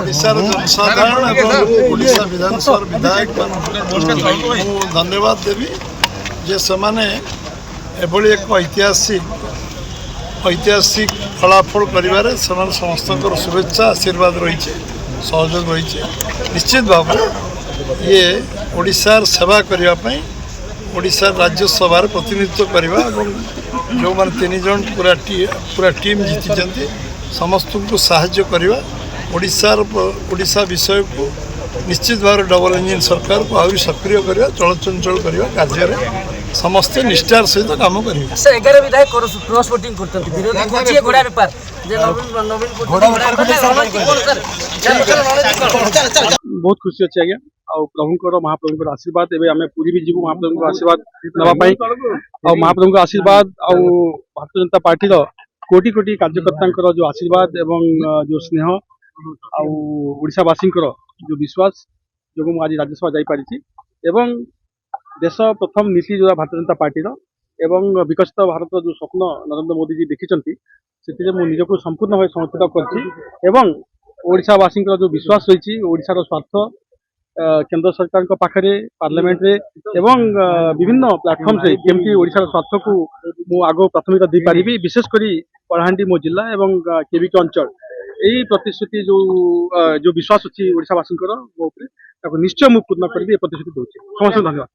ओडिशार जनसाधारण एवं ओडिशा विधानसभा विधायक धन्यवाद देवी जे समाने एभली एक ऐतिहासिक फलाफल करिबारे समान समस्त शुभेच्छा आशीर्वाद रही सहयोग रही निश्चित भाव ये ओडिशार सेवा करने ओडिशा राज्यसभा प्रतिनिधित्व करने जो मैंने 3 जन पूरा टीम जीति समस्त को साहाय्य करवा ओडिशा विषय को निश्चित भाव डबल इंजिन सरकार को आहरी सक्रिय करवा चलचंचल करवा कार्य समस्ते निष्ठार सहित काम करेंगे। 11 विधायक क्रॉस वोटिंग करते विरोधी खोजिए घोड़ा व्यापार जे नवीन बहुत खुशी अच्छे आज्ञा प्रभु महाप्रभु आशीर्वाद एवं आम पूरी भी जीव महाप्रभु आशीर्वाद नापी महाप्रभु आशीर्वाद भारतीय जनता पार्टी कोटि कोटि कार्यकर्ता जो आशीर्वाद एवं जो स्नेह आशावासी जो विश्वास जो आज राज्यसभा जापारी एवं देश प्रथम नीति जो भारतीय जनता पार्टी एवं विकसित भारत जो स्वप्न नरेंद्र मोदी जी देखिं से निजक संपूर्ण भाव समर्पित करवासी जो विश्वास रही ओडिशार स्वार्थ केंद्र सरकार पाखे पार्लियामेंट रे एवं विभिन्न प्लेटफॉर्म से केमती ओडिशार स्वार्थ को मु आगो प्राथमिकता दे पारि विशेषकर कलाहांडी मो जिला एवं केविके अंचल यही प्रतिश्रुति जो विश्वास अच्छी ओडिशावासी निश्चय मुझे पूर्ण करी प्रतिश्रुति दूसरी समस्त धन्यवाद।